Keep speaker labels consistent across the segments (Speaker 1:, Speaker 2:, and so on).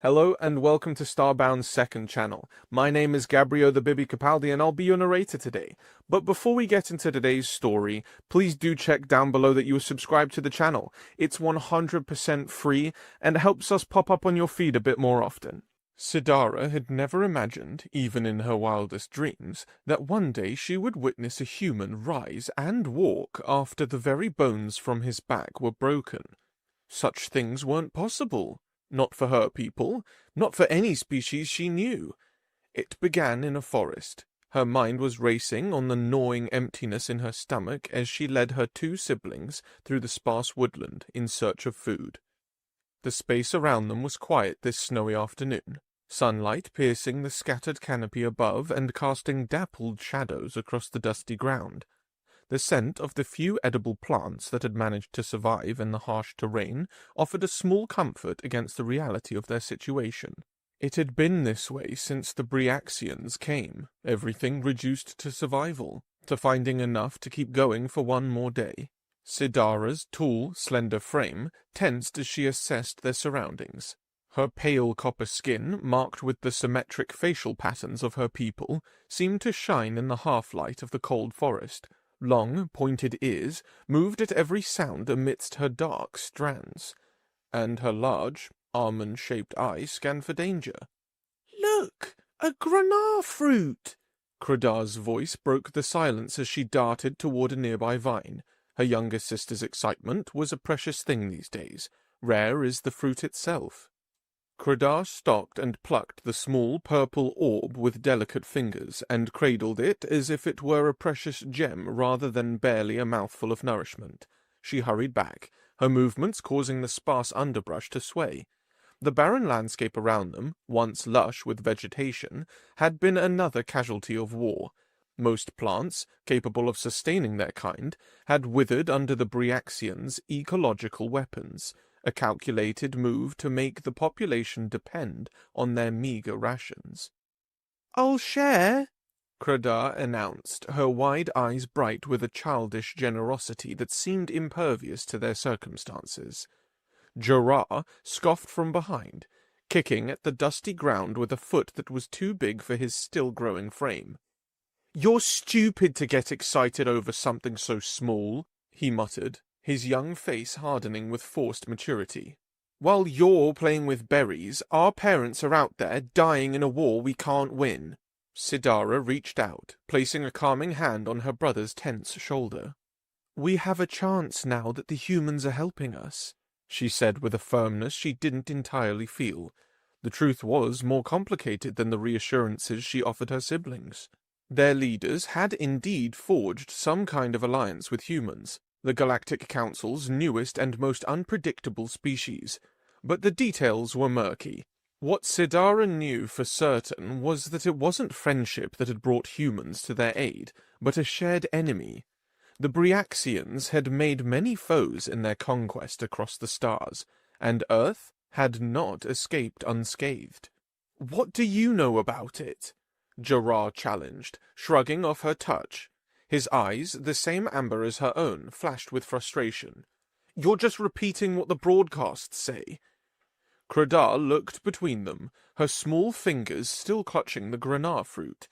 Speaker 1: Hello and welcome to Starbound's second channel. My name is Gabriel the Bibi Capaldi and I'll be your narrator today. But before we get into today's story, please do check down below that you are subscribed to the channel. It's 100% free and helps us pop up on your feed a bit more often. Sidara had never imagined, even in her wildest dreams, that one day she would witness a human rise and walk after the very bones from his back were broken. Such things weren't possible. Not for her people, not for any species she knew. It began in a forest. Her mind was racing on the gnawing emptiness in her stomach as she led her two siblings through the sparse woodland in search of food. The space around them was quiet this snowy afternoon, sunlight piercing the scattered canopy above and casting dappled shadows across the dusty ground. The scent of the few edible plants that had managed to survive in the harsh terrain offered a small comfort against the reality of their situation. It had been this way since the Breaxians came, everything reduced to survival, to finding enough to keep going for one more day. Sidara's tall, slender frame tensed as she assessed their surroundings. Her pale copper skin, marked with the symmetric facial patterns of her people, seemed to shine in the half-light of the cold forest. Long, pointed ears moved at every sound amidst her dark strands, and her large, almond-shaped eyes scanned for danger. "Look! A granat fruit!" Kradar's voice broke the silence as she darted toward a nearby vine. Her younger sister's excitement was a precious thing these days, rare as the fruit itself. Kradar stopped and plucked the small purple orb with delicate fingers, and cradled it as if it were a precious gem rather than barely a mouthful of nourishment. She hurried back, her movements causing the sparse underbrush to sway. The barren landscape around them, once lush with vegetation, had been another casualty of war. Most plants, capable of sustaining their kind, had withered under the Breaxians' ecological weapons, a calculated move to make the population depend on their meager rations. "I'll share," Kradar announced, her wide eyes bright with a childish generosity that seemed impervious to their circumstances. Jorah scoffed from behind, kicking at the dusty ground with a foot that was too big for his still-growing frame. "You're stupid to get excited over something so small," he muttered, his young face hardening with forced maturity. "While you're playing with berries, our parents are out there dying in a war we can't win." Sidara reached out, placing a calming hand on her brother's tense shoulder. "We have a chance now that the humans are helping us," she said with a firmness she didn't entirely feel. The truth was more complicated than the reassurances she offered her siblings. Their leaders had indeed forged some kind of alliance with humans, the Galactic Council's newest and most unpredictable species, but the details were murky. What Sidara knew for certain was that it wasn't friendship that had brought humans to their aid, but a shared enemy. The Breaxians had made many foes in their conquest across the stars, and Earth had not escaped unscathed. "What do you know about it?" Jorah challenged, shrugging off her touch. His eyes, the same amber as her own, flashed with frustration. "You're just repeating what the broadcasts say." Kradar looked between them, her small fingers still clutching the granat fruit.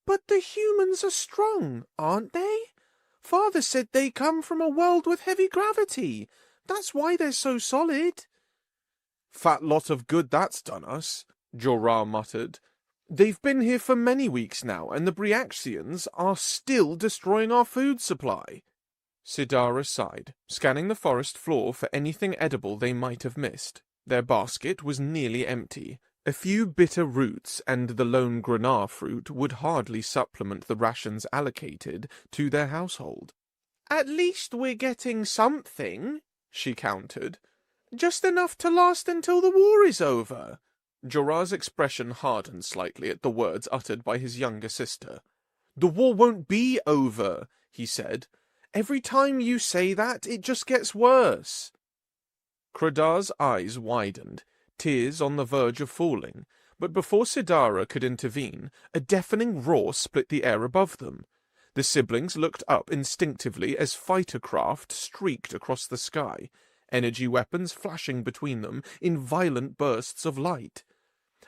Speaker 1: "But the humans are strong, aren't they? Father said they come from a world with heavy gravity. That's why they're so solid." "Fat lot of good that's done us," Jorah muttered. "They've been here for many weeks now, and the Breaxians are still destroying our food supply." Sidara sighed, scanning the forest floor for anything edible they might have missed. Their basket was nearly empty. A few bitter roots and the lone granat fruit would hardly supplement the rations allocated to their household. "At least we're getting something," she countered. "Just enough to last until the war is over." Jorah's expression hardened slightly at the words uttered by his younger sister. "The war won't be over," he said. "Every time you say that, it just gets worse." Kradar's eyes widened, tears on the verge of falling, but before Sidara could intervene, a deafening roar split the air above them. The siblings looked up instinctively as fighter craft streaked across the sky, energy weapons flashing between them in violent bursts of light.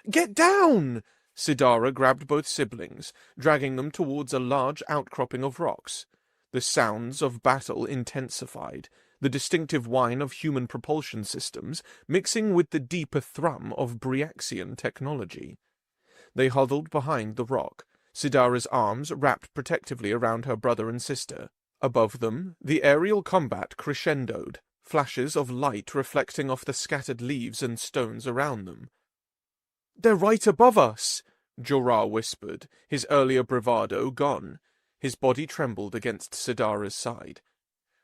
Speaker 1: "Get down!" Sidara grabbed both siblings, dragging them towards a large outcropping of rocks. The sounds of battle intensified, the distinctive whine of human propulsion systems mixing with the deeper thrum of Bryaxian technology. They huddled behind the rock, Sidara's arms wrapped protectively around her brother and sister. Above them, the aerial combat crescendoed, flashes of light reflecting off the scattered leaves and stones around them. "They're right above us," Jorah whispered, his earlier bravado gone. His body trembled against Sidara's side.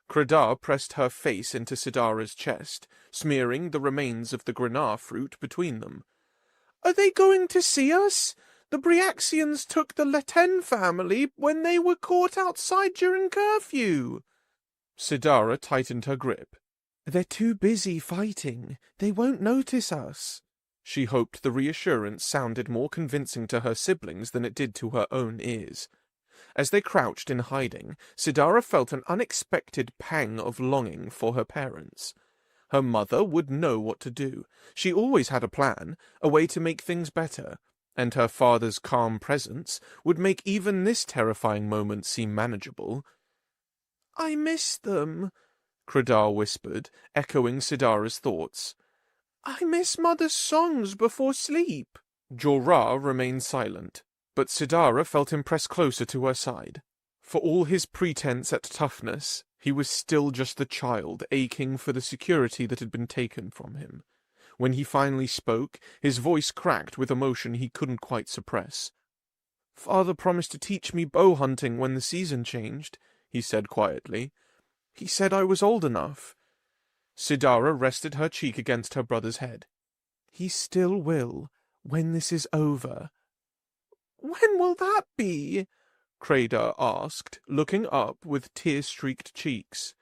Speaker 1: Credar pressed her face into Sidara's chest, smearing the remains of the granat fruit between them. "Are they going to see us? The Bryaxians took the Leten family when they were caught outside during curfew." Sidara tightened her grip. "They're too busy fighting. They won't notice us." She hoped the reassurance sounded more convincing to her siblings than it did to her own ears. As they crouched in hiding, Sidara felt an unexpected pang of longing for her parents. Her mother would know what to do. She always had a plan, a way to make things better, and her father's calm presence would make even this terrifying moment seem manageable. "I miss them," Credar whispered, echoing Sidara's thoughts. "I miss Mother's songs before sleep." Jorah remained silent, but Sidara felt him press closer to her side. For all his pretense at toughness, he was still just the child aching for the security that had been taken from him. When he finally spoke, his voice cracked with emotion he couldn't quite suppress. "Father promised to teach me bow hunting when the season changed," he said quietly. "He said I was old enough." Sidara rested her cheek against her brother's head. "He still will, when this is over." "When will that be?" Credar asked, looking up with tear-streaked cheeks.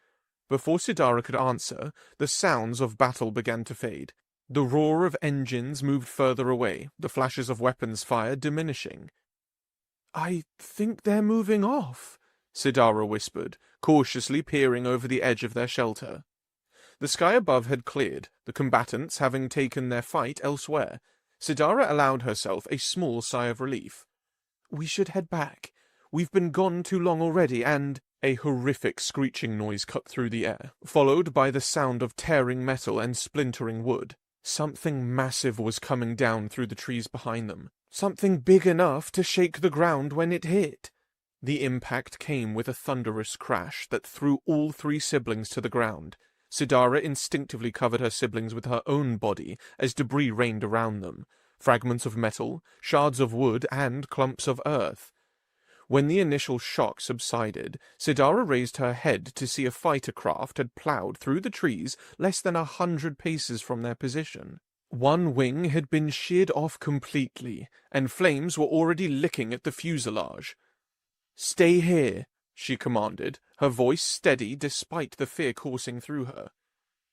Speaker 1: Before Sidara could answer, the sounds of battle began to fade. The roar of engines moved further away, the flashes of weapons fire diminishing. "I think they're moving off," Sidara whispered, cautiously peering over the edge of their shelter. The sky above had cleared, the combatants having taken their fight elsewhere. Sidara allowed herself a small sigh of relief. "We should head back. We've been gone too long already, and—" A horrific screeching noise cut through the air, followed by the sound of tearing metal and splintering wood. Something massive was coming down through the trees behind them. Something big enough to shake the ground when it hit. The impact came with a thunderous crash that threw all three siblings to the ground. Sidara instinctively covered her siblings with her own body as debris rained around them. Fragments of metal, shards of wood, and clumps of earth. When the initial shock subsided, Sidara raised her head to see a fighter craft had plowed through the trees less than 100 paces from their position. One wing had been sheared off completely, and flames were already licking at the fuselage. "Stay here," she commanded, her voice steady despite the fear coursing through her.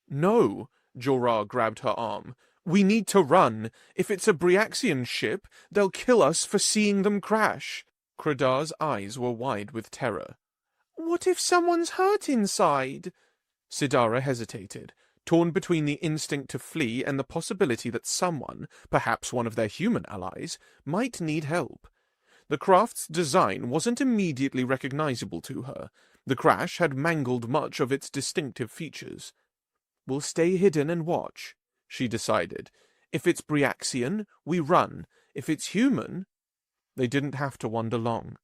Speaker 1: "No," Jorah grabbed her arm. "We need to run. If it's a Bryaxian ship, they'll kill us for seeing them crash." Credar's eyes were wide with terror. "What if someone's hurt inside?" Sidara hesitated, torn between the instinct to flee and the possibility that someone, perhaps one of their human allies, might need help. The craft's design wasn't immediately recognizable to her. The crash had mangled much of its distinctive features. "We'll stay hidden and watch," she decided. "If it's Bryaxian, we run. If it's human—" They didn't have to wander long.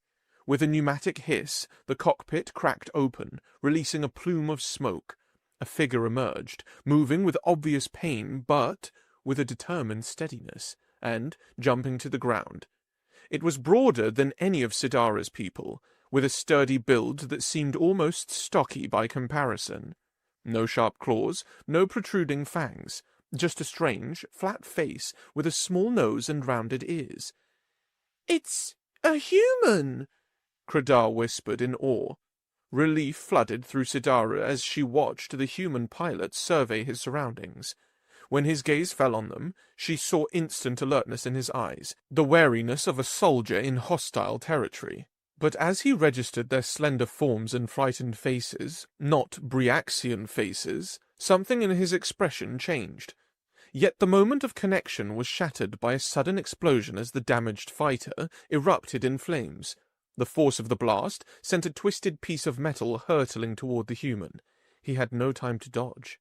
Speaker 1: With a pneumatic hiss, the cockpit cracked open, releasing a plume of smoke. A figure emerged, moving with obvious pain, but with a determined steadiness, and jumping to the ground. It was broader than any of Sidara's people, with a sturdy build that seemed almost stocky by comparison. No sharp claws, no protruding fangs, just a strange, flat face with a small nose and rounded ears. "It's a human!" Credar whispered in awe. Relief flooded through Sidara as she watched the human pilot survey his surroundings. When his gaze fell on them, she saw instant alertness in his eyes, the wariness of a soldier in hostile territory. But as he registered their slender forms and frightened faces, not Bryaxian faces, Something in his expression changed. Yet the moment of connection was shattered by a sudden explosion as the damaged fighter erupted in flames. The force of the blast sent a twisted piece of metal hurtling toward the human. He had no time to dodge.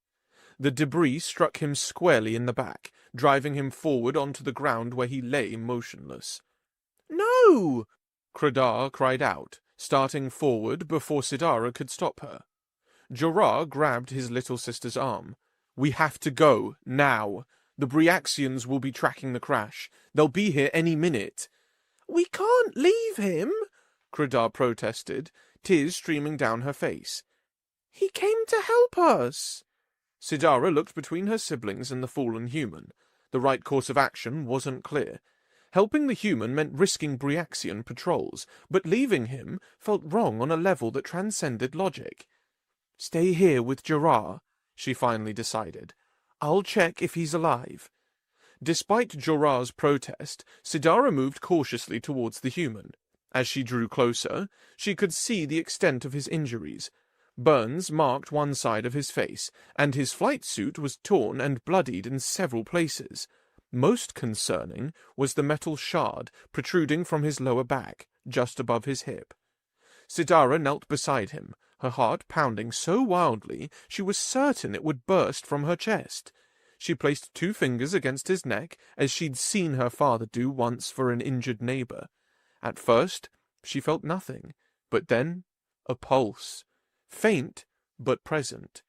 Speaker 1: The debris struck him squarely in the back, driving him forward onto the ground where he lay motionless. "No!" Kradar cried out, starting forward before Sidara could stop her. Jorah grabbed his little sister's arm. "We have to go, now. The Bryaxians will be tracking the crash. They'll be here any minute." "We can't leave him," Kradar protested, tears streaming down her face. "He came to help us." Sidara looked between her siblings and the fallen human. The right course of action wasn't clear. Helping the human meant risking Bryaxian patrols, but leaving him felt wrong on a level that transcended logic. "Stay here with Jorah," she finally decided. "I'll check if he's alive." Despite Jorah's protest, Sidara moved cautiously towards the human. As she drew closer, she could see the extent of his injuries. Burns marked one side of his face, and his flight suit was torn and bloodied in several places. Most concerning was the metal shard protruding from his lower back, just above his hip. Sidara knelt beside him, her heart pounding so wildly she was certain it would burst from her chest. She placed 2 fingers against his neck, as she'd seen her father do once for an injured neighbor. At first, she felt nothing, but then a pulse. Faint, but present.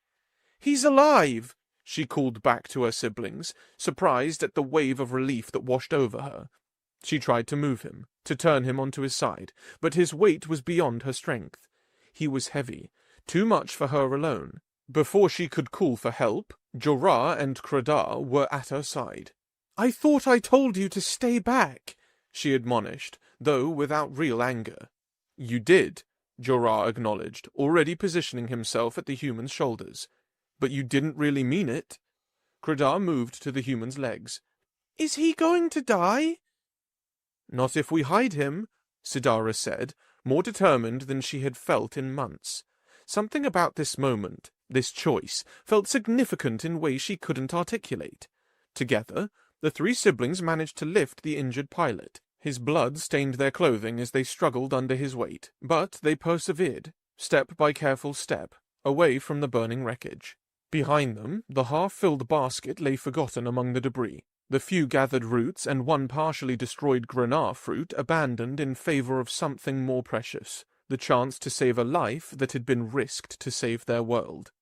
Speaker 1: "He's alive!" she called back to her siblings, surprised at the wave of relief that washed over her. She tried to move him, to turn him onto his side, but his weight was beyond her strength. He was heavy, too much for her alone. Before she could call for help, Jorah and Kradar were at her side. "I thought I told you to stay back," she admonished, though without real anger. "You did," Jorah acknowledged, already positioning himself at the human's shoulders. "But you didn't really mean it." Kradar moved to the human's legs. "Is he going to die?" "Not if we hide him," Sidara said, more determined than she had felt in months. Something about this moment, this choice, felt significant in ways she couldn't articulate. Together, the 3 siblings managed to lift the injured pilot. His blood stained their clothing as they struggled under his weight, but they persevered, step by careful step, away from the burning wreckage. Behind them, the half-filled basket lay forgotten among the debris, the few gathered roots and one partially destroyed granat fruit abandoned in favor of something more precious, the chance to save a life that had been risked to save their world.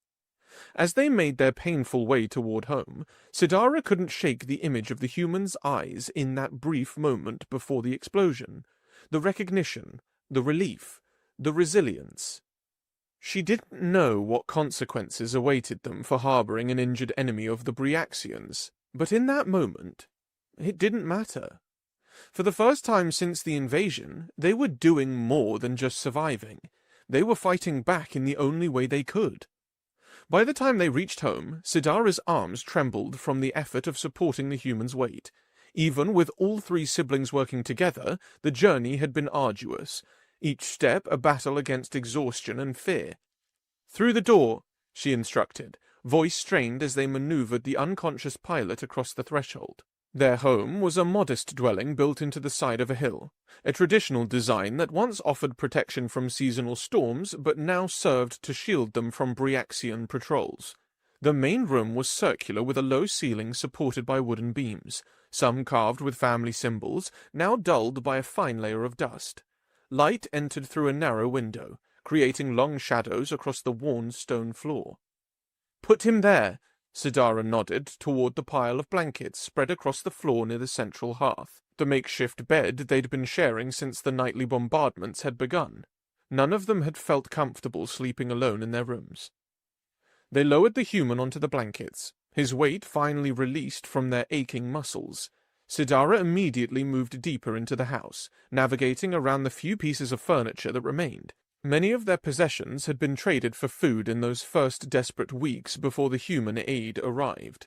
Speaker 1: As they made their painful way toward home, Sidara couldn't shake the image of the human's eyes in that brief moment before the explosion. The recognition, the relief, the resilience. She didn't know what consequences awaited them for harboring an injured enemy of the Bryaxians, but in that moment, it didn't matter. For the first time since the invasion, they were doing more than just surviving. They were fighting back in the only way they could. By the time they reached home, Sidara's arms trembled from the effort of supporting the human's weight. Even with all 3 siblings working together, the journey had been arduous, each step a battle against exhaustion and fear. "Through the door," she instructed, voice strained as they maneuvered the unconscious pilot across the threshold. Their home was a modest dwelling built into the side of a hill, a traditional design that once offered protection from seasonal storms but now served to shield them from Bryaxian patrols. The main room was circular with a low ceiling supported by wooden beams, some carved with family symbols, now dulled by a fine layer of dust. Light entered through a narrow window, creating long shadows across the worn stone floor. "Put him there," Sidara nodded toward the pile of blankets spread across the floor near the central hearth, the makeshift bed they'd been sharing since the nightly bombardments had begun. None of them had felt comfortable sleeping alone in their rooms. They lowered the human onto the blankets, his weight finally released from their aching muscles. Sidara immediately moved deeper into the house, navigating around the few pieces of furniture that remained. Many of their possessions had been traded for food in those first desperate weeks before the human aid arrived.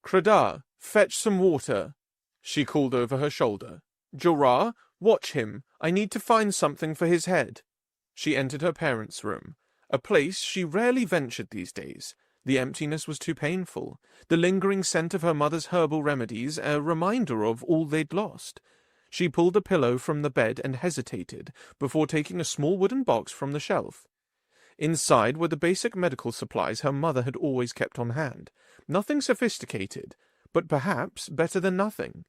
Speaker 1: "Kradar, fetch some water," she called over her shoulder. "Jorah, watch him. I need to find something for his head." She entered her parents' room, a place she rarely ventured these days. The emptiness was too painful, the lingering scent of her mother's herbal remedies a reminder of all they'd lost. She pulled a pillow from the bed and hesitated before taking a small wooden box from the shelf. Inside were the basic medical supplies her mother had always kept on hand. Nothing sophisticated, but perhaps better than nothing.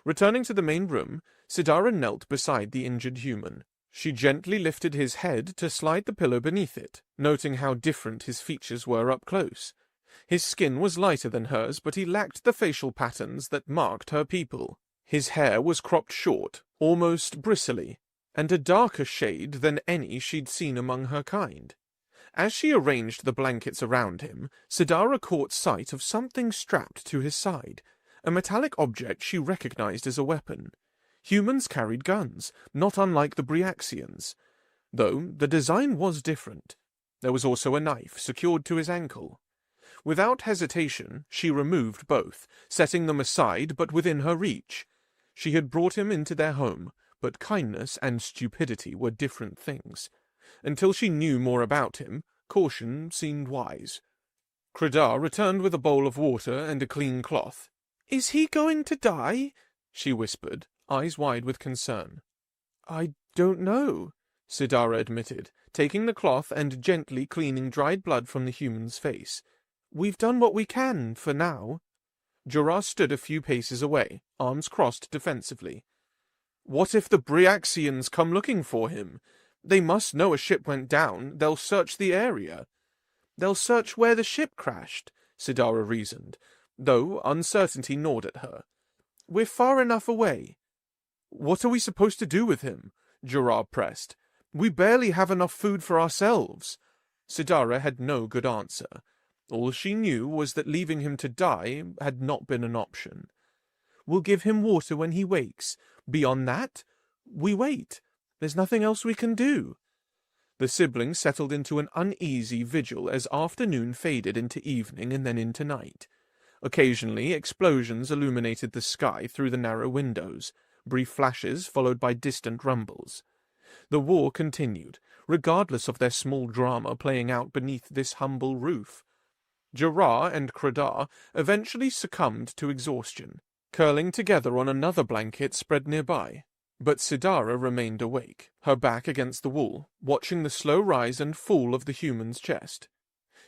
Speaker 1: Returning to the main room, Sidara knelt beside the injured human. She gently lifted his head to slide the pillow beneath it, noting how different his features were up close. His skin was lighter than hers, but he lacked the facial patterns that marked her people. His hair was cropped short, almost bristly, and a darker shade than any she'd seen among her kind. As she arranged the blankets around him, Sidara caught sight of something strapped to his side, a metallic object she recognized as a weapon. Humans carried guns, not unlike the Breaxians, though the design was different. There was also a knife secured to his ankle. Without hesitation, she removed both, setting them aside but within her reach. She had brought him into their home, but kindness and stupidity were different things. Until she knew more about him, caution seemed wise. Credar returned with a bowl of water and a clean cloth. "Is he going to die?" she whispered, eyes wide with concern. "I don't know," Sidara admitted, taking the cloth and gently cleaning dried blood from the human's face. "We've done what we can, for now." Jorah stood a few paces away, arms crossed defensively. "What if the Breaxians come looking for him? They must know a ship went down. They'll search the area." "They'll search where the ship crashed," Sidara reasoned, though uncertainty gnawed at her. "We're far enough away." "What are we supposed to do with him?" Jorah pressed. "We barely have enough food for ourselves." Sidara had no good answer. All she knew was that leaving him to die had not been an option. "We'll give him water when he wakes. Beyond that, we wait. There's nothing else we can do." The siblings settled into an uneasy vigil as afternoon faded into evening and then into night. Occasionally, explosions illuminated the sky through the narrow windows, brief flashes followed by distant rumbles. The war continued, regardless of their small drama playing out beneath this humble roof. Jorah and Credar eventually succumbed to exhaustion, curling together on another blanket spread nearby. But Sidara remained awake, her back against the wall, watching the slow rise and fall of the human's chest.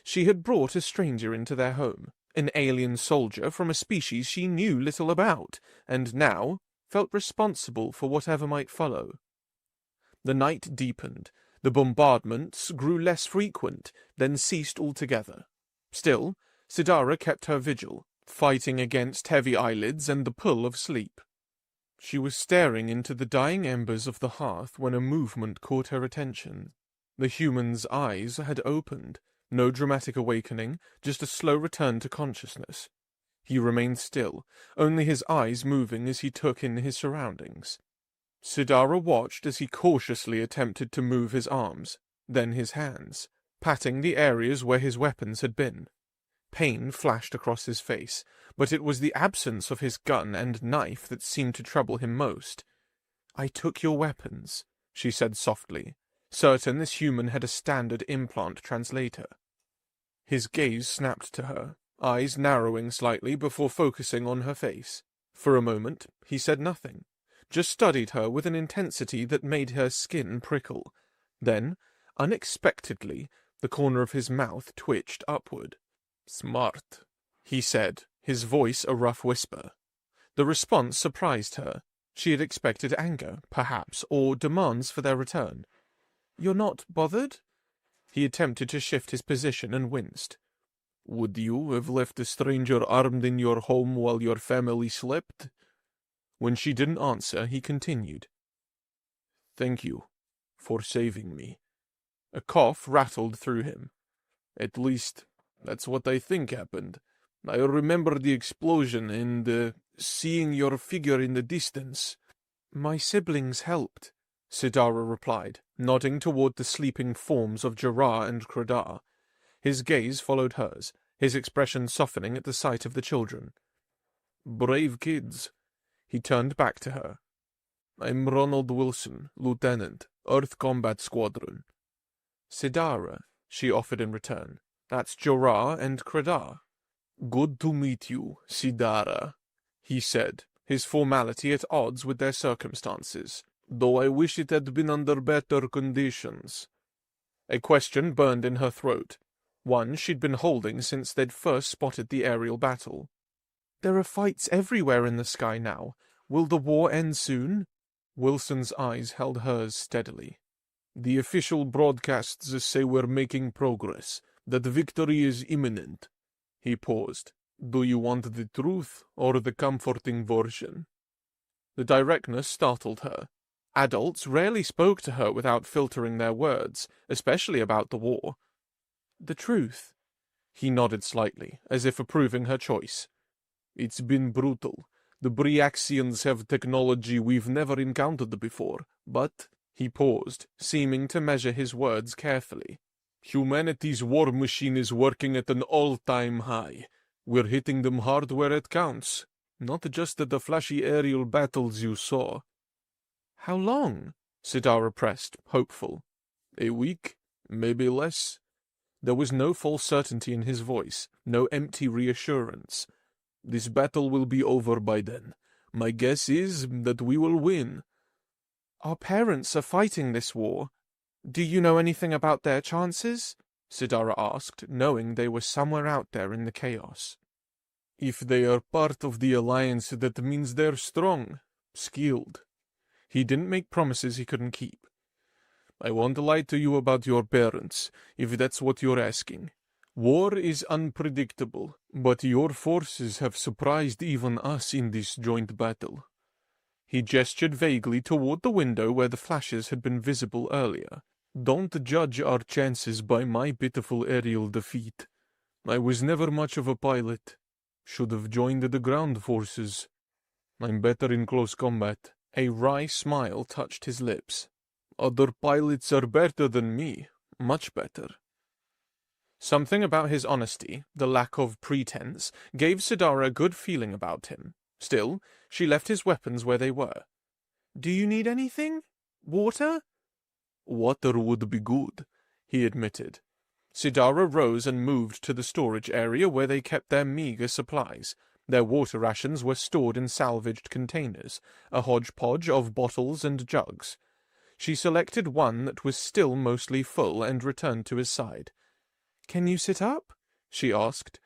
Speaker 1: She had brought a stranger into their home, an alien soldier from a species she knew little about, and now felt responsible for whatever might follow. The night deepened. The bombardments grew less frequent, then ceased altogether. Still, Sidara kept her vigil, fighting against heavy eyelids and the pull of sleep. She was staring into the dying embers of the hearth when a movement caught her attention. The human's eyes had opened. No dramatic awakening, just a slow return to consciousness. He remained still, only his eyes moving as he took in his surroundings. Sidara watched as he cautiously attempted to move his arms, then his hands, patting the areas where his weapons had been. Pain flashed across his face, but it was the absence of his gun and knife that seemed to trouble him most. "I took your weapons," she said softly, certain this human had a standard implant translator. His gaze snapped to her, eyes narrowing slightly before focusing on her face. For a moment, he said nothing, just studied her with an intensity that made her skin prickle. Then, unexpectedly, the corner of his mouth twitched upward. "Smart," he said, his voice a rough whisper. The response surprised her. She had expected anger, perhaps, or demands for their return. "You're not bothered?" He attempted to shift his position and winced. "Would you have left a stranger armed in your home while your family slept?" When she didn't answer, he continued. "Thank you for saving me." A cough rattled through him. "At least, that's what I think happened. I remember the explosion and seeing your figure in the distance." "My siblings helped," Sidara replied, nodding toward the sleeping forms of Jorah and Credar. His gaze followed hers, his expression softening at the sight of the children. "Brave kids." He turned back to her. "I'm Ronald Wilson, Lieutenant, Earth Combat Squadron." "Sidara," she offered in return. That's Jorah and Credar. Good to meet you, Sidara, he said, his formality at odds with their circumstances, though I wish it had been under better conditions. A question burned in her throat, one she'd been holding since they'd first spotted the aerial battle. There are fights everywhere in the sky now. Will the war end soon? Wilson's eyes held hers steadily. The official broadcasts say we're making progress, that victory is imminent. He paused. Do you want the truth or the comforting version? The directness startled her. Adults rarely spoke to her without filtering their words, especially about the war. The truth. He nodded slightly, as if approving her choice. It's been brutal. The Briaxians have technology we've never encountered before, but... He paused, seeming to measure his words carefully. Humanity's war machine is working at an all-time high. We're hitting them hard where it counts, not just at the flashy aerial battles you saw. How long? Sidara pressed, hopeful. A week, maybe less. There was no false certainty in his voice, no empty reassurance. This battle will be over by then. My guess is that we will win. Our parents are fighting this war. Do you know anything about their chances? Sidara asked, knowing they were somewhere out there in the chaos. If they are part of the alliance, that means they're strong, skilled. He didn't make promises he couldn't keep. I won't lie to you about your parents, if that's what you're asking. War is unpredictable, but your forces have surprised even us in this joint battle. He gestured vaguely toward the window where the flashes had been visible earlier. Don't judge our chances by my pitiful aerial defeat. I was never much of a pilot. Should have joined the ground forces. I'm better in close combat. A wry smile touched his lips. Other pilots are better than me. Much better. Something about his honesty, the lack of pretense, gave Sidara a good feeling about him. Still, she left his weapons where they were. Do you need anything? Water? Water would be good, he admitted. Sidara rose and moved to the storage area where they kept their meager supplies. Their water rations were stored in salvaged containers, a hodgepodge of bottles and jugs. She selected one that was still mostly full and returned to his side. Can you sit up? She asked.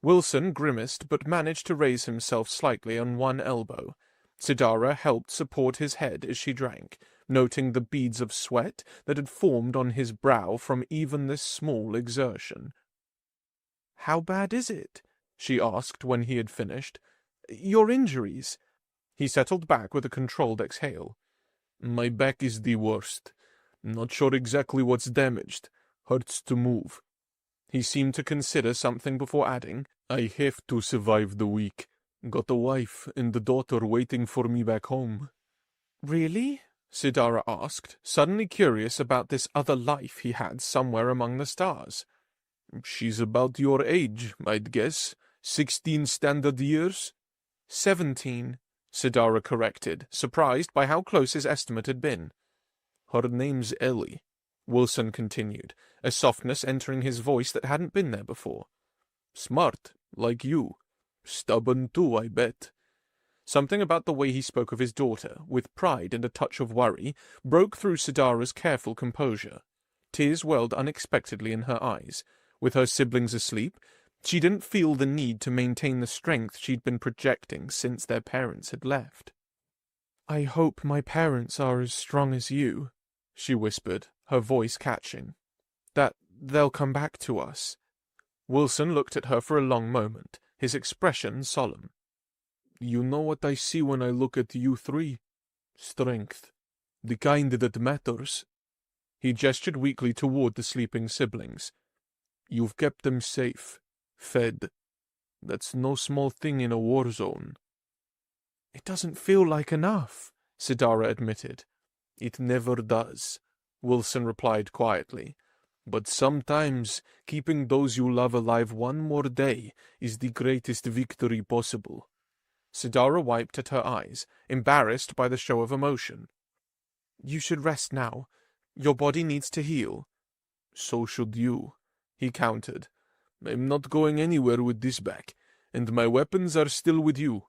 Speaker 1: Wilson grimaced but managed to raise himself slightly on one elbow. Sidara helped support his head as she drank, noting the beads of sweat that had formed on his brow from even this small exertion. How bad is it? She asked when he had finished. Your injuries? He settled back with a controlled exhale. My back is the worst. Not sure exactly what's damaged. Hurts to move. He seemed to consider something before adding, I have to survive the week. Got a wife and a daughter waiting for me back home. Really? Sidara asked, suddenly curious about this other life he had somewhere among the stars. She's about your age, I'd guess. 16 standard years? 17, Sidara corrected, surprised by how close his estimate had been. Her name's Ellie, Wilson continued, a softness entering his voice that hadn't been there before. Smart, like you. Stubborn too, I bet. Something about the way he spoke of his daughter, with pride and a touch of worry, broke through Sidara's careful composure. Tears welled unexpectedly in her eyes. With her siblings asleep, she didn't feel the need to maintain the strength she'd been projecting since their parents had left. I hope my parents are as strong as you, she whispered, her voice catching. That they'll come back to us. Wilson looked at her for a long moment, his expression solemn. You know what I see when I look at you three? Strength. The kind that matters. He gestured weakly toward the sleeping siblings. You've kept them safe, fed. That's no small thing in a war zone. It doesn't feel like enough, Sidara admitted. It never does, Wilson replied quietly. But sometimes keeping those you love alive one more day is the greatest victory possible. Sidara wiped at her eyes, embarrassed by the show of emotion. You should rest now. Your body needs to heal. So should you, he countered, I'm not going anywhere with this back, and my weapons are still with you.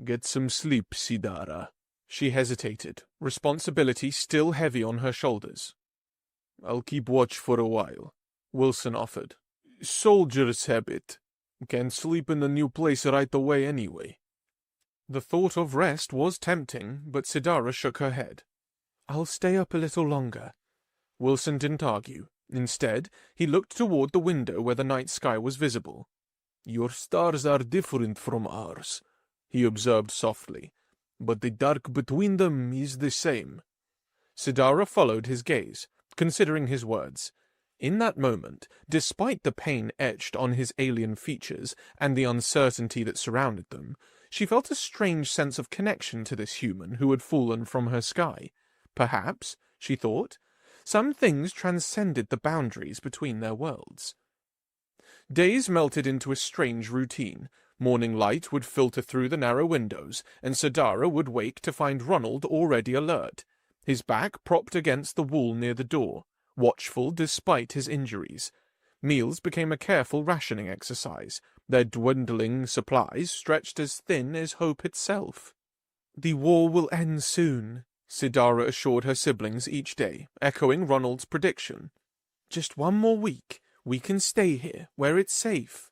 Speaker 1: Get some sleep, Sidara." She hesitated, responsibility still heavy on her shoulders. "I'll keep watch for a while," Wilson offered. "Soldier's habit. Can't sleep in the new place right away anyway." The thought of rest was tempting, but Sidara shook her head. "I'll stay up a little longer." Wilson didn't argue. Instead, he looked toward the window where the night sky was visible. "Your stars are different from ours," he observed softly, "but the dark between them is the same." Sidara followed his gaze, considering his words. In that moment, despite the pain etched on his alien features and the uncertainty that surrounded them, she felt a strange sense of connection to this human who had fallen from her sky. Perhaps, she thought, some things transcended the boundaries between their worlds. Days melted into a strange routine. Morning light would filter through the narrow windows, and Sidara would wake to find Ronald already alert, his back propped against the wall near the door, watchful despite his injuries. Meals became a careful rationing exercise, their dwindling supplies stretched as thin as hope itself. "The war will end soon," Sidara assured her siblings each day, echoing Ronald's prediction. "Just one more week. We can stay here, where it's safe."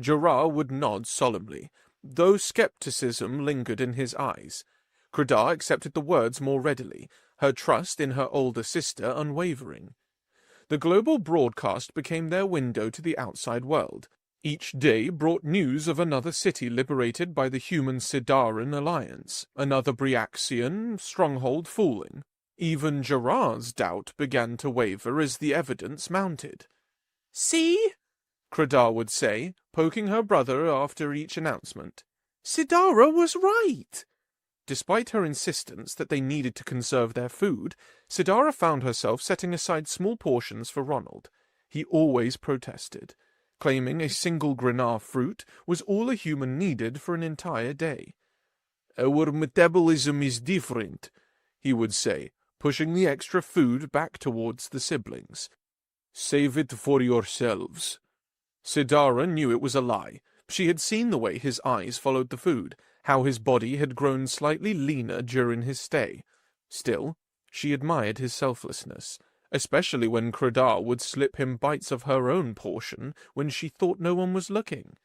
Speaker 1: Jorah would nod solemnly, though skepticism lingered in his eyes. Credar accepted the words more readily, her trust in her older sister unwavering. The global broadcast became their window to the outside world. Each day brought news of another city liberated by the human Sidaran alliance, another Bryaxian stronghold falling. Even Jorah's doubt began to waver as the evidence mounted. "See?" Credar would say, poking her brother after each announcement. "Sidara was right." Despite her insistence that they needed to conserve their food, Sidara found herself setting aside small portions for Ronald. He always protested, claiming a single Grenar fruit was all a human needed for an entire day. "Our metabolism is different," he would say, pushing the extra food back towards the siblings. "Save it for yourselves." Sidara knew it was a lie. She had seen the way his eyes followed the food, how his body had grown slightly leaner during his stay. Still, she admired his selflessness, especially when Credar would slip him bites of her own portion when she thought no one was looking.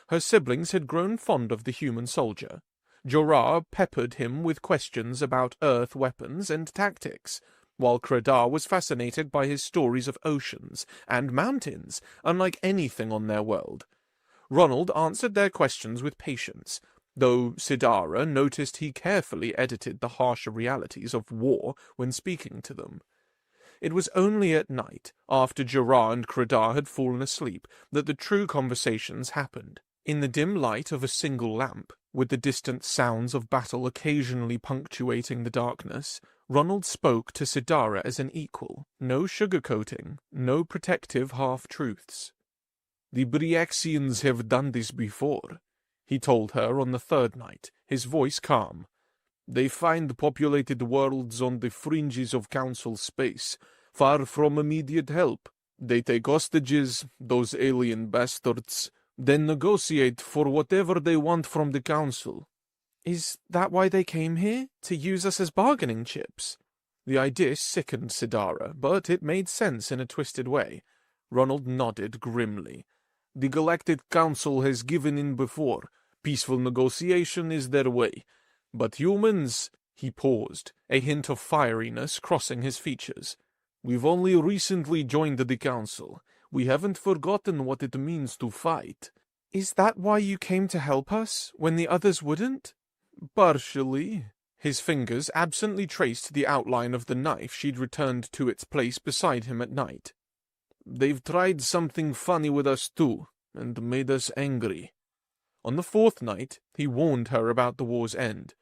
Speaker 1: Her siblings had grown fond of the human soldier. Jorah peppered him with questions about Earth weapons and tactics, while Credar was fascinated by his stories of oceans and mountains, unlike anything on their world. Ronald answered their questions with patience, though Sidara noticed he carefully edited the harsher realities of war when speaking to them. It was only at night, after Jorah and Credar had fallen asleep, that the true conversations happened. In the dim light of a single lamp, with the distant sounds of battle occasionally punctuating the darkness, Ronald spoke to Sidara as an equal, no sugarcoating, no protective half-truths. "The Bryaxians have done this before," he told her on the third night, his voice calm. "They find populated worlds on the fringes of Council space, far from immediate help. They take hostages, those alien bastards, then negotiate for whatever they want from the Council." "Is that why they came here? To use us as bargaining chips?" The idea sickened Sidara, but it made sense in a twisted way. Ronald nodded grimly. "The Galactic Council has given in before. Peaceful negotiation is their way. But humans—" He paused, a hint of fieriness crossing his features. "We've only recently joined the Council. We haven't forgotten what it means to fight." "Is that why you came to help us, when the others wouldn't?" "Partially." His fingers absently traced the outline of the knife she'd returned to its place beside him at night. "They've tried something funny with us too, and made us angry." On the fourth night, he warned her about the war's end.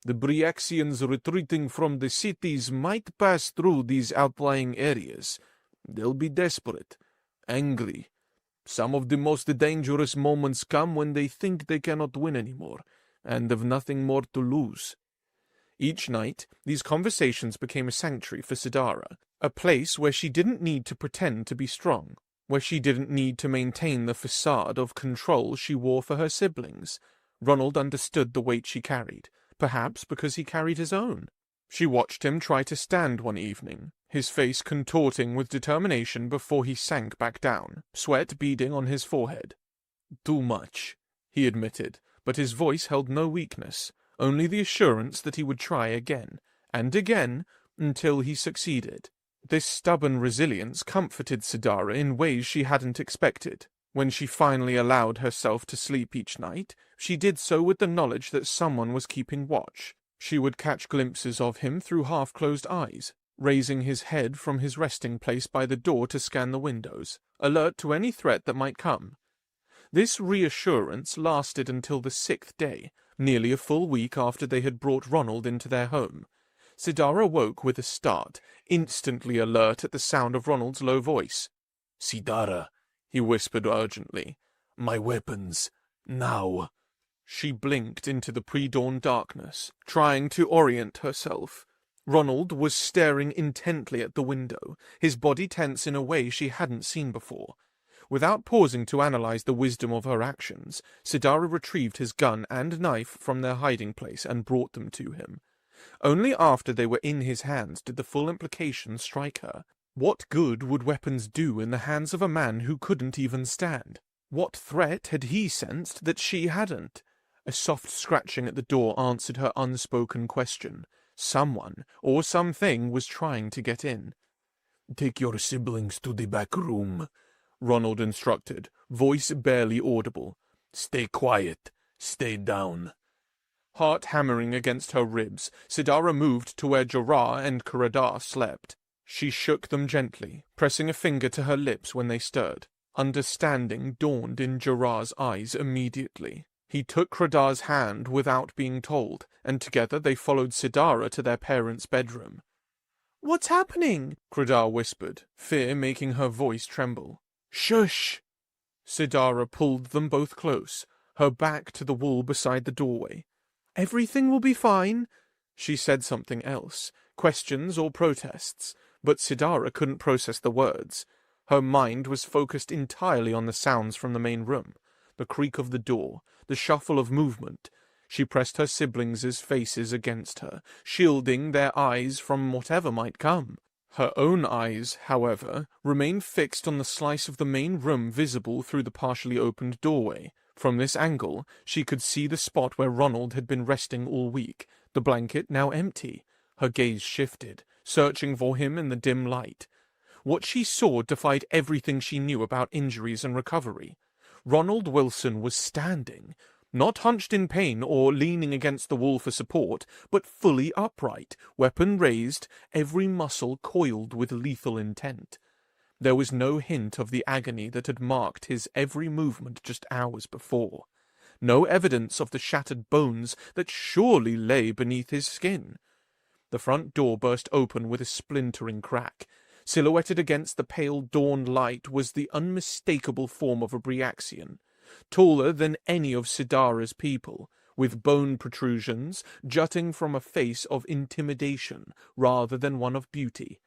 Speaker 1: "The Bryaxians retreating from the cities might pass through these outlying areas. They'll be desperate, angry. Some of the most dangerous moments come when they think they cannot win anymore, and have nothing more to lose." Each night, these conversations became a sanctuary for Sidara, a place where she didn't need to pretend to be strong. where she didn't need to maintain the facade of control she wore for her siblings. Ronald understood the weight she carried, perhaps because he carried his own. She watched him try to stand one evening, his face contorting with determination before he sank back down, sweat beading on his forehead. "Too much," he admitted, but his voice held no weakness, only the assurance that he would try again, and again, until he succeeded. This stubborn resilience comforted Sidara in ways she hadn't expected. When she finally allowed herself to sleep each night, she did so with the knowledge that someone was keeping watch. She would catch glimpses of him through half-closed eyes, raising his head from his resting place by the door to scan the windows, alert to any threat that might come. This reassurance lasted until the 6th day, nearly a full week after they had brought Ronald into their home. Sidara woke with a start, instantly alert at the sound of Ronald's low voice.
Speaker 2: "Sidara," he whispered urgently. "My weapons. Now."
Speaker 1: She blinked into the pre-dawn darkness, trying to orient herself. Ronald was staring intently at the window, his body tense in a way she hadn't seen before. Without pausing to analyze the wisdom of her actions, Sidara retrieved his gun and knife from their hiding place and brought them to him. Only after they were in his hands did the full implication strike her. What good would weapons do in the hands of a man who couldn't even stand? What threat had he sensed that she hadn't? A soft scratching at the door answered her unspoken question. Someone, or something, was trying to get in.
Speaker 2: "Take your siblings to the back room,"
Speaker 1: Ronald instructed, voice barely audible.
Speaker 2: "Stay quiet. Stay down."
Speaker 1: Heart hammering against her ribs, Sidara moved to where Jorah and Karadar slept. She shook them gently, pressing a finger to her lips when they stirred. Understanding dawned in Jorah's eyes immediately. He took Karadar's hand without being told, and together they followed Sidara to their parents' bedroom. "What's happening?" Karadar whispered, fear making her voice tremble. "Shush!" Sidara pulled them both close, her back to the wall beside the doorway. "Everything will be fine." She said something else, questions or protests, but Sidara couldn't process the words. Her mind was focused entirely on the sounds from the main room, the creak of the door, the shuffle of movement. She pressed her siblings' faces against her, shielding their eyes from whatever might come. Her own eyes, however, remained fixed on the slice of the main room visible through the partially opened doorway. From this angle, she could see the spot where Ronald had been resting all week, the blanket now empty. Her gaze shifted, searching for him in the dim light. What she saw defied everything she knew about injuries and recovery. Ronald Wilson was standing, not hunched in pain or leaning against the wall for support, but fully upright, weapon raised, every muscle coiled with lethal intent. There was no hint of the agony that had marked his every movement just hours before. No evidence of the shattered bones that surely lay beneath his skin. The front door burst open with a splintering crack. Silhouetted against the pale dawn light was the unmistakable form of a Bryaxian, taller than any of Sidara's people, with bone protrusions jutting from a face of intimidation rather than one of beauty.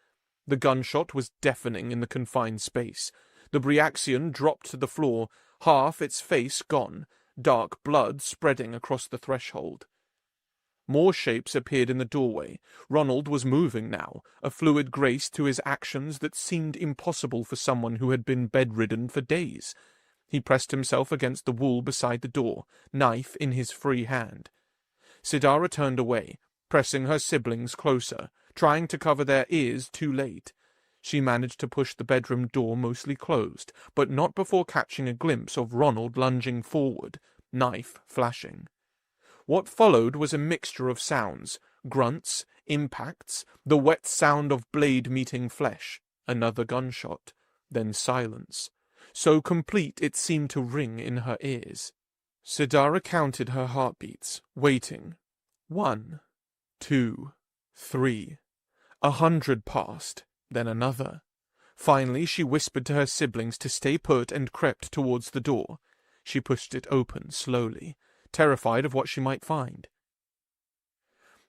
Speaker 1: The gunshot was deafening in the confined space. The Bryaxian dropped to the floor, half its face gone, dark blood spreading across the threshold. More shapes appeared in the doorway. Ronald was moving now, a fluid grace to his actions that seemed impossible for someone who had been bedridden for days. He pressed himself against the wall beside the door, knife in his free hand. Sidara turned away, pressing her siblings closer, trying to cover their ears too late. She managed to push the bedroom door mostly closed, but not before catching a glimpse of Ronald lunging forward, knife flashing. What followed was a mixture of sounds, grunts, impacts, the wet sound of blade meeting flesh, another gunshot, then silence, so complete it seemed to ring in her ears. Sidara counted her heartbeats, waiting. 1, 2, 3. 100 passed, then another. Finally she whispered to her siblings to stay put and crept towards the door. She pushed it open slowly, terrified of what she might find.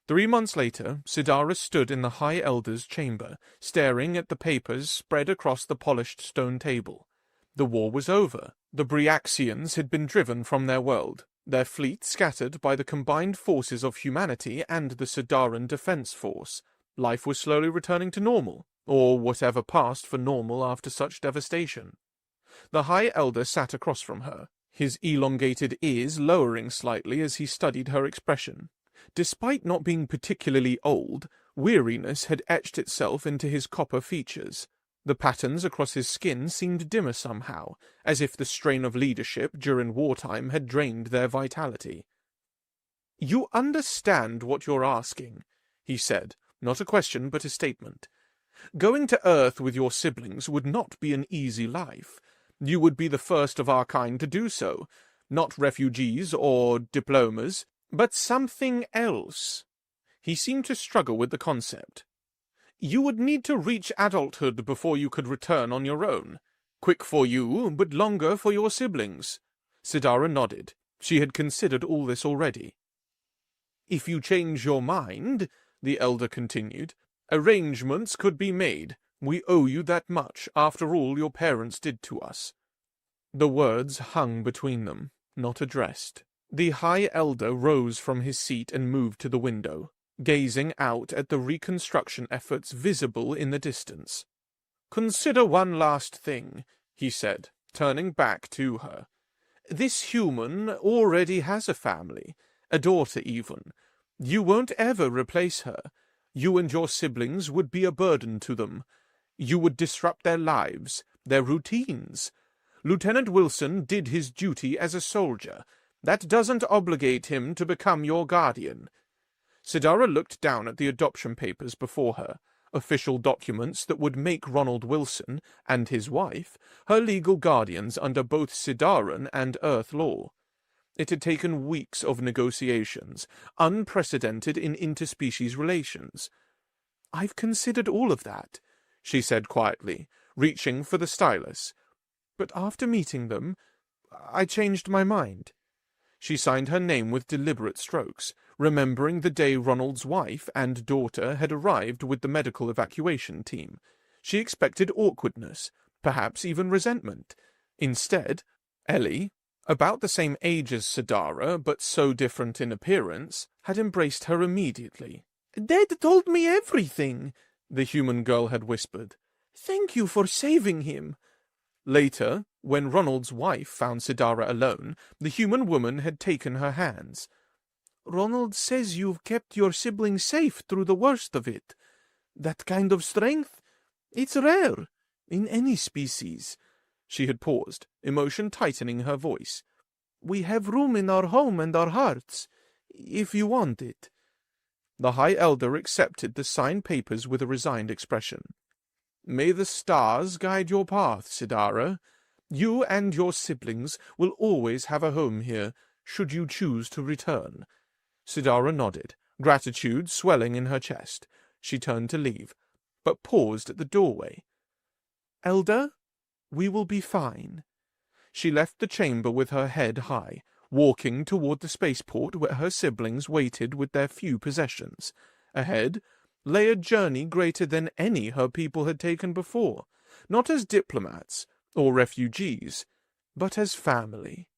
Speaker 1: 3 months later, Sidara stood in the High Elder's chamber, staring at the papers spread across the polished stone table. The war was over. The Bryaxians had been driven from their world, their fleet scattered by the combined forces of humanity and the Sidaran Defense Force. Life was slowly returning to normal, or whatever passed for normal after such devastation. The High Elder sat across from her, his elongated ears lowering slightly as he studied her expression. Despite not being particularly old, weariness had etched itself into his copper features. The patterns across his skin seemed dimmer somehow, as if the strain of leadership during wartime had drained their vitality. "You understand what you're asking," he said, not a question but a statement. "Going to Earth with your siblings would not be an easy life. You would be the first of our kind to do so, not refugees or diplomas, but something else." He seemed to struggle with the concept. "You would need to reach adulthood before you could return on your own. Quick for you, but longer for your siblings." Sidara nodded. She had considered all this already. "If you change your mind," the elder continued, "arrangements could be made. We owe you that much, after all your parents did to us." The words hung between them, not addressed. The High Elder rose from his seat and moved to the window, gazing out at the reconstruction efforts visible in the distance. "Consider one last thing," he said, turning back to her. "This human already has a family, a daughter even. You won't ever replace her. You and your siblings would be a burden to them. You would disrupt their lives, their routines. Lieutenant Wilson did his duty as a soldier. That doesn't obligate him to become your guardian." Sidara looked down at the adoption papers before her, official documents that would make Ronald Wilson and his wife her legal guardians under both Sidaran and Earth law. It had taken weeks of negotiations, unprecedented in interspecies relations. "I've considered all of that," she said quietly, reaching for the stylus. "But after meeting them, I changed my mind." She signed her name with deliberate strokes, remembering the day Ronald's wife and daughter had arrived with the medical evacuation team. She expected awkwardness, perhaps even resentment. Instead, Ellie, about the same age as Sidara, but so different in appearance, had embraced her immediately. "Dad told me everything," the human girl had whispered. "Thank you for saving him." Later, when Ronald's wife found Sidara alone, the human woman had taken her hands. "Ronald says you've kept your siblings safe through the worst of it. That kind of strength, it's rare in any species." She had paused, emotion tightening her voice. "We have room in our home and our hearts, if you want it." The High Elder accepted the signed papers with a resigned expression. "May the stars guide your path, Sidara. You and your siblings will always have a home here, should you choose to return." Sidara nodded, gratitude swelling in her chest. She turned to leave, but paused at the doorway. "Elder, we will be fine." She left the chamber with her head high, walking toward the spaceport where her siblings waited with their few possessions. Ahead lay a journey greater than any her people had taken before, not as diplomats or refugees, but as family.